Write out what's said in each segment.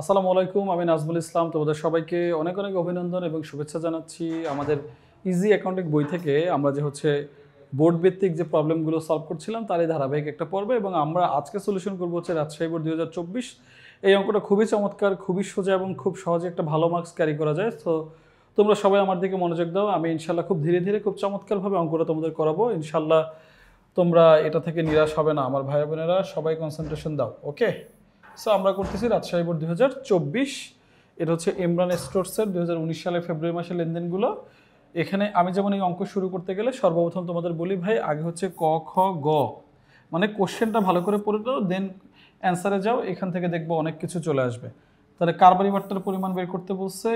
আসসালামু আলাইকুম, আমি নাজমুল ইসলাম। তোমাদের সবাইকে অনেক অনেক অভিনন্দন এবং শুভেচ্ছা জানাচ্ছি। আমাদের ইজি অ্যাকাউন্টিং বই থেকে আমরা যে বোর্ড ভিত্তিক যে প্রবলেমগুলো সলভ করছিলাম তারই ধারাবাহিক একটা পর্বে, এবং আমরা আজকে সলিউশন করবো হচ্ছে রাজশাহী বোর্ড 2024। এই অঙ্কটা খুবই চমৎকার, খুবই সোজা এবং খুব সহজে একটা ভালো মার্কস ক্যারি করা যায়। তো তোমরা সবাই আমার দিকে মনোযোগ দাও। আমি ইনশাল্লাহ খুব ধীরে ধীরে খুব চমৎকারভাবে অঙ্কটা তোমাদের করাবো। ইনশাল্লাহ তোমরা এটা থেকে নিরাশ হবে না। আমার ভাই বোনেরা সবাই কনসেন্ট্রেশন দাও, ওকে? সো আমরা করতেছি রাজশাহী বোর্ড 2024। এটা হচ্ছে ইমরান স্টোরসের 2019 সালের ফেব্রুয়ারি মাসের লেনদেনগুলো। এখানে আমি যেমন এই অঙ্ক শুরু করতে গেলে সর্বপ্রথম তোমাদের বলি ভাই, আগে হচ্ছে ক খ গ, মানে কোশ্চেনটা ভালো করে পড়ে দাও, দেন অ্যান্সারে যাও। এখান থেকে দেখবো অনেক কিছু চলে আসবে। তাহলে কারবারি বাট্টার পরিমাণ বের করতে বলছে,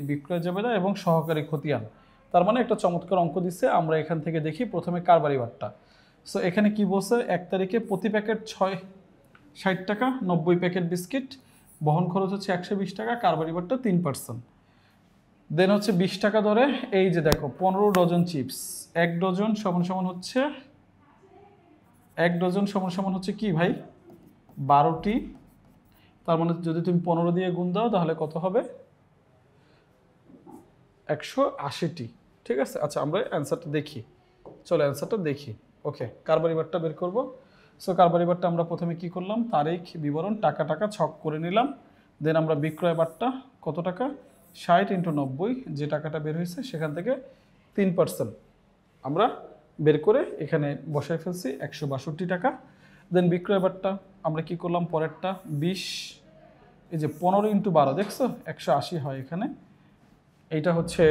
বিক্রয় জাবেদা এবং সহকারী খতিয়ান। তার মানে একটা চমৎকার অঙ্ক দিচ্ছে। আমরা এখান থেকে দেখি প্রথমে কারবারি বাট্টা। সো এখানে কি বলছে, 1 তারিখে প্রতি প্যাকেট 60 টাকা, 90 প্যাকেট বিস্কিট, বহন খরচ হচ্ছে 120 টাকা, কারবারি বাট্টা 3%। দেন হচ্ছে 20 টাকা ধরে এই যে দেখো 15 ডজন চিপস, 1 ডজন সমান সমান হচ্ছে 1 ডজন সমান সমান হচ্ছে কি ভাই, 12টি। তার মানে যদি তুমি 15 দিয়ে গুণ দাও তাহলে কত হবে, 180টি। ঠিক আছে, আচ্ছা আমরা অ্যান্সারটা দেখি। চলো অ্যান্সারটা দেখি। ওকে, কারবারি বাট্টা বের করব। সো কারবারি বাট্টা আমরা প্রথমে কি করলাম, তারিখ বিবরণ টাকা টাকা ছক করে নিলাম। দেন আমরা বিক্রয় বাট্টা কত টাকা, 60 × 90, যে টাকাটা বের হয়েছে সেখান থেকে 3% আমরা বের করে এখানে বসাই ফেলছি, 162 টাকা। দেন বিক্রয় বাট্টা আমরা কি করলাম, পরেরটা 20, এই যে 15 × 12 দেখছো 180 হয় এখানে। এইটা হচ্ছে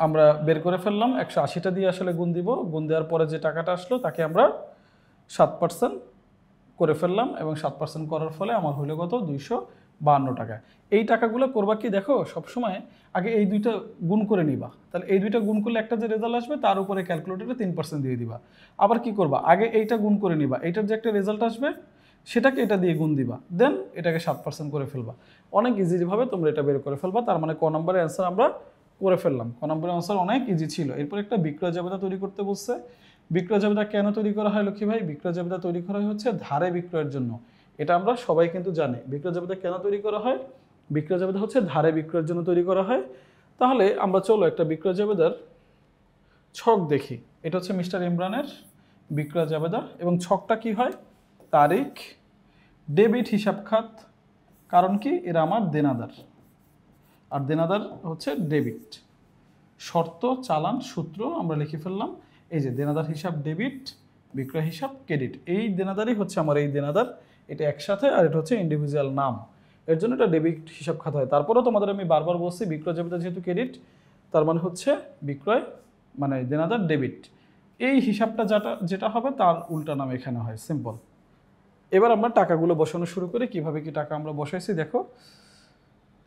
আমরা বের করে ফেললাম, 180টা দিয়ে আসলে গুণ দিব। গুণ দেওয়ার পরে যে টাকাটা আসলো তাকে আমরা 7% করে ফেললাম, এবং 7% করার ফলে আমার হলো কত, 252 টাকা। এই টাকাগুলো করবা কি দেখো, সবসময় আগে এই দুইটা গুণ করে নিবা। তাহলে এই দুইটা গুণ করলে একটা যে রেজাল্ট আসবে তার উপরে ক্যালকুলেটরে 3% দিয়ে দিবা। আবার কি করবা, আগে এইটা গুণ করে নিবা, এইটার যে একটা রেজাল্ট আসবে সেটাকে এটা দিয়ে গুণ দিবা, দেন এটাকে 7% করে ফেলবা। অনেক ইজিভাবে তোমরা এটা বের করে ফেলবা। তার মানে ক নম্বরের অ্যান্সার আমরা করে ফেললাম। ক নম্বরের অ্যান্সার অনেক ইজি ছিল। এরপর একটা বিক্রয় জাবেদা তৈরি করতে বলছে। বিক্রয় জাবেদা কেন তৈরি করা হয় লক্ষ্মী ভাই, বিক্রয় জাবেদা তৈরি করা হয় হচ্ছে ধারে বিক্রয়ের জন্য। এটা আমরা সবাই কিন্তু জানি। বিক্রয় জাবেদা কেন তৈরি করা হয়, বিক্রয় জাবেদা হচ্ছে ধারে বিক্রয়ের জন্য তৈরি করা হয়। তাহলে আমরা চলো একটা বিক্রয় জাবেদার ছক দেখি। এটা হচ্ছে মিস্টার ইমরানের বিক্রয় জাবেদা, এবং ছকটা কি হয়, তারিখ, ডেবিট হিসাব খাত, কারণ কি এরা আমার দেনাদার, আর দেনাদার হচ্ছে ডেবিট, শর্ত, চালান, সূত্র আমরা লিখে ফেললাম। এই যে দেনাদার হিসাব ডেবিট, বিক্রয় হিসাব ক্রেডিট, এই দেনাদারই হচ্ছে আমার এই দেনাদার। এটা একসাথে, আর এটা হচ্ছে ইন্ডিভিজুয়াল নাম, এর জন্য এটা ডেবিট হিসাব খাত হয়। তারপরেও তোমাদের আমি বারবার বলছি, বিক্রয় জাবেদা যেহেতু ক্রেডিট, তার মানে হচ্ছে বিক্রয় মানে দেনাদার ডেবিট। এই হিসাবটা যেটা যেটা হবে তার উল্টা নাম এখানে হয়, সিম্পল। এবার আমরা টাকাগুলো বসানো শুরু করি। কিভাবে কি টাকা আমরা বসাইছি দেখো।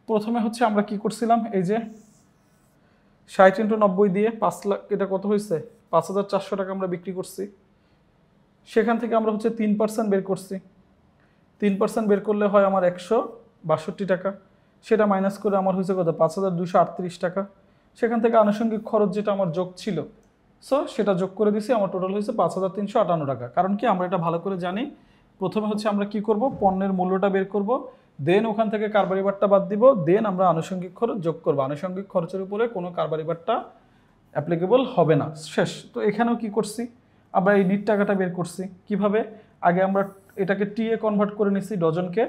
প্রথমে হচ্ছে আমরা কি করছিলাম, এই যে 60 × 90 দিয়ে 5 লাখ, এটা কত হয়েছে, 5400 টাকা আমরা বিক্রি করছি। সেখান থেকে আমরা হচ্ছে 3% বের করছি। 3% বের করলে হয় আমার 162 টাকা। সেটা মাইনাস করে আমার হয়েছে কত, 5238 টাকা। সেখান থেকে আনুষঙ্গিক খরচ যেটা আমার যোগ ছিল, সো সেটা যোগ করে দিছি, আমার টোটাল হয়েছে 5358 টাকা। কারণ কি আমরা এটা ভালো করে জানি, প্রথমে হচ্ছে আমরা কি করব, পণ্যের মূল্যটা বের করব, দেন ওখান থেকে কারবারি বাট্টা বাদ দিব, দেন আমরা আনুষঙ্গিক খরচ যোগ করব। আনুষঙ্গিক খরচের উপরে কোনো কারবারি বাট্টা অ্যাপ্লিকেবল হবে না, শেষ। তো এখানেও কি করছি, আমরা এই নিট টাকাটা বের করছি। কিভাবে, আগে আমরা এটাকে টি এ কনভার্ট করে নিছি ডজনকে,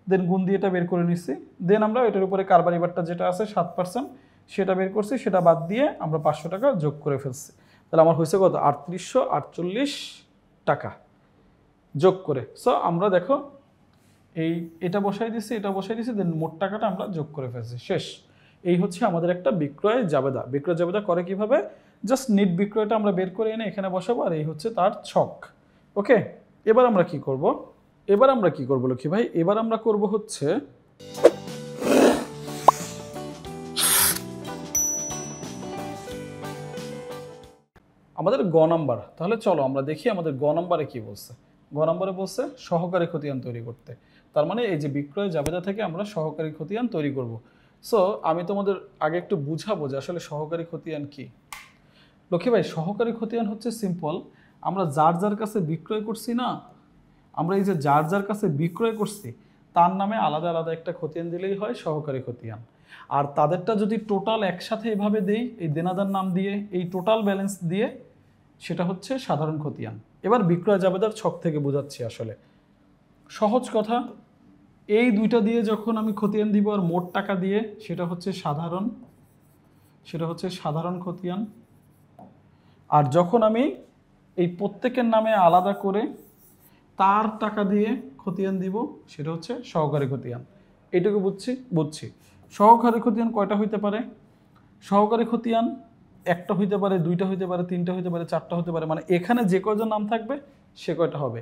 দেন গুণ দিয়ে এটা বের করে নিছি, দেন আমরা এটার উপরে কারবারি বাট্টা যেটা আছে 7% সেটা বের করছি, সেটা বাদ দিয়ে আমরা 500 টাকা যোগ করে ফেলছি। তাহলে আমার হয়েছে কত, 3848 টাকা যোগ করে। সো আমরা দেখো এটা বসাই দিছি, এটা বসাই দিছি, দেন মোট টাকাটা আমরা যোগ করে ফেলছি, শেষ। এই হচ্ছে আমাদের একটা বিক্রয় জাবেদা। বিক্রয় জাবেদা করে কিভাবে, জাস্ট নিট বিক্রয়টা আমরা বের করে এনে এখানে বসাবো, আর এই হচ্ছে তার ছক। ওকে, এবার আমরা কি করব, লক্ষ্মী ভাই, এবার আমরা করব হচ্ছে আমাদের গ নাম্বার। তাহলে চলো আমরা দেখি আমাদের গ নাম্বারে কি বলছে। গ নাম্বারে বলছে সহকারী খতিয়ান তৈরি করতে। তার মানে এই যে বিক্রয় জাবেদা থেকে আমরা সহকারী খতিয়ান তৈরি করব। সো আমি তোমাদের আগে একটু বুঝাবো যে আসলে সহকারী খতিয়ান কি। লক্ষ্মী ভাই, সহকারী খতিয়ান হচ্ছে সিম্পল, আমরা যার যার কাছে বিক্রয় করছি না, আমরা এই যে যার যার কাছে বিক্রয় করছি তার নামে আলাদা আলাদা একটা খতিয়ান দিলেই হয় সহকারী খতিয়ান। আর তাদেরটা যদি টোটাল একসাথে এভাবে দেই এই দেনাদার নাম দিয়ে এই টোটাল ব্যালেন্স দিয়ে, সেটা হচ্ছে সাধারণ খতিয়ান। এবার বিক্রয় জাবেদার ছক থেকে বোঝাচ্ছি। আসলে সহজ কথা, এই দুইটা দিয়ে যখন আমি খতিয়ান দিব আর মোট টাকা দিয়ে, সেটা হচ্ছে সাধারণ খতিয়ান। আর যখন আমি এই প্রত্যেকের নামে আলাদা করে তার টাকা দিয়ে খতিয়ান দিব, সেটা হচ্ছে সহকারী খতিয়ান। এইটুকু বুঝছি। সহকারী খতিয়ান কয়টা হইতে পারে? সহকারী খতিয়ান একটা হইতে পারে, দুইটা হইতে পারে, তিনটা হইতে পারে, চারটা হতে পারে, মানে এখানে যে কয়জন নাম থাকবে সে কয়টা হবে।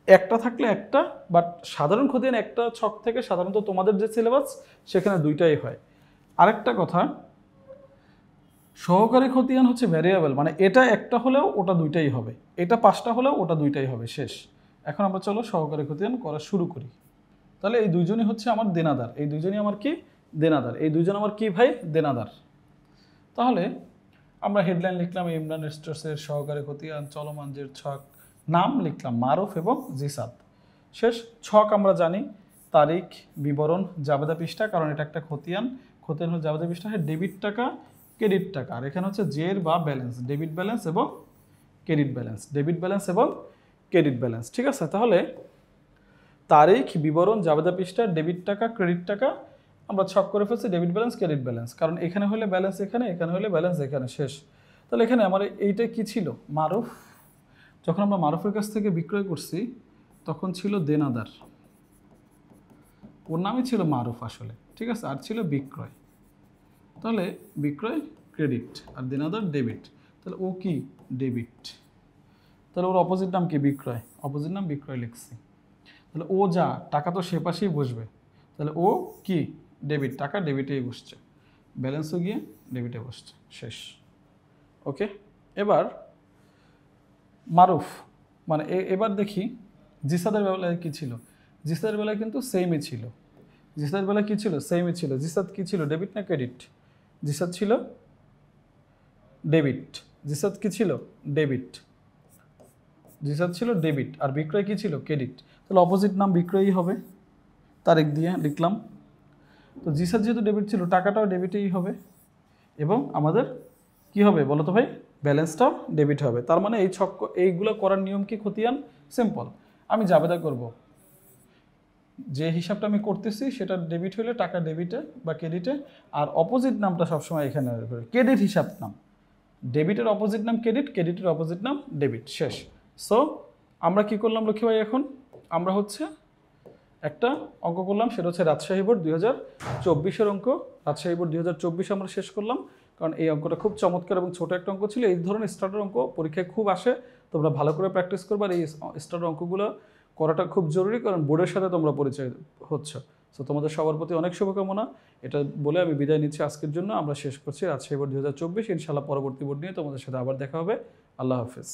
একটা থাকলে একটা, বাট সাধারণ খতিয়ান একটা ছক থেকে সাধারণত তোমাদের যে সিলেবাস সেখানে দুইটাই হয়। আরেকটা কথা, সহকারী খতিয়ান হচ্ছে ভ্যারিয়েবল, মানে এটা একটা হলেও ওটা দুইটাই হবে, এটা 5টা হলেও ওটা দুইটাই হবে, শেষ। এখন আমরা চলো সহকারী খতিয়ান করা শুরু করি। তাহলে এই দুইজনই হচ্ছে আমার দেনাদার, এই দুইজনই আমার কি দেনাদার, এই দুইজন আমার কি ভাই দেনাদার। তাহলে আমরা হেডলাইন লিখলাম ইমরান স্টোর্সের সহকারী খতিয়ান চলমান যে ছক, নাম লিখলাম মারুফ এবং জিসাদ, শেষ। ছক আমরা জানি তারিখ, বিবরণ, জাবেদা পৃষ্ঠা, কারণ এটা একটা খতিয়ান হল জাবেদা পৃষ্ঠা, ডেবিট টাকা, ক্রেডিট টাকা। আর এখানে হচ্ছে জের বা ব্যালেন্স, ডেবিট ব্যালেন্স এবং ক্রেডিট ব্যালেন্স, ঠিক আছে। তাহলে তারিখ, বিবরণ, জাবেদা পৃষ্ঠা, ডেবিট টাকা, ক্রেডিট টাকা আমরা ছক করে ফেলছি ডেবিট ব্যালেন্স, ক্রেডিট ব্যালেন্স, কারণ এখানে হলে ব্যালেন্স এখানে, এখানে হলে ব্যালেন্স এখানে, শেষ। তাহলে এখানে আমার এইটা কি ছিল? মারুফ। যখন আমরা মারুফের কাছ থেকে বিক্রয় করছি তখন ছিল দেনাদার, ওর নামই ছিল মারুফ আসলে, ঠিক আছে। আর ছিল বিক্রয়, তাহলে বিক্রয় ক্রেডিট আর দেনাদার ডেবিট, তাহলে ও কি ডেবিট, তাহলে ওর অপোজিট নাম কি বিক্রয়, অপোজিট নাম বিক্রয় লিখছি। তাহলে ও যা টাকা তো সে পাশেই বসবে, তাহলে ও কি ডেবিট, টাকা ডেবিটেই বসছে, ব্যালেন্সও গিয়ে ডেবিটে বসছে, শেষ। ওকে, এবার মারুফ মানে এবার দেখি জিসাদের বেলায় কি ছিল। জিসাদের বেলায় কিন্তু সেমই ছিল, জিসাদের বেলায় কি ছিল? সেমই ছিল। জিসাদ কি ছিল, ডেবিট না ক্রেডিট? জিসাদ ছিল ডেবিট। জিসাদ কি ছিল? ডেবিট। জিসাদ ছিল ডেবিট আর বিক্রয় কি ছিল? ক্রেডিট। তাহলে অপোজিট নাম বিক্রয়ই হবে, তারিখ দিয়ে লিখলাম। তো জিসাদ যেহেতু ডেবিট ছিল, টাকাটাও ডেবিটেই হবে, এবং আমাদের কি হবে বলো তো ভাই? ব্যালেন্সটাও ডেবিট হবে। তার মানে এইগুলো করার নিয়ম কি খতিয়ান? সিম্পল। আমি জাবেদা করব, যে হিসাবটা আমি করতেছি সেটা ডেবিট হলে টাকা ডেবিটে বা ক্রেডিটে, আর অপোজিট নামটা সবসময় এখানে ক্রেডিট হিসাব নাম, ডেবিটের অপোজিট নাম ক্রেডিট, ক্রেডিটের অপোজিট নাম ডেবিট, শেষ। সো আমরা কি করলাম লক্ষ্মী ভাই? এখন আমরা হচ্ছে একটা অঙ্ক করলাম, সেটা হচ্ছে রাজশাহী বোর্ড 2024-এর অঙ্ক। রাজশাহী বোর্ড 2024 আমরা শেষ করলাম, কারণ এই অঙ্কটা খুব চমৎকার এবং ছোট একটা অঙ্ক ছিল। এই ধরনের স্টার্টার অঙ্ক পরীক্ষায় খুব আসে, তোমরা ভালো করে প্র্যাকটিস করবে। আর এই স্টার্টার অঙ্কগুলো করাটা খুব জরুরি, কারণ বোর্ডের সাথে তোমরা পরিচয় হচ্ছে। সো তোমাদের সবার প্রতি অনেক শুভকামনা। এটা বলে আমি বিদায় নিচ্ছি আজকের জন্য। আমরা শেষ করছি রাজশাহী বোর্ড 2024। ইনশাআল্লাহ পরবর্তী বোর্ড নিয়ে তোমাদের সাথে আবার দেখা হবে। আল্লাহ হাফেজ।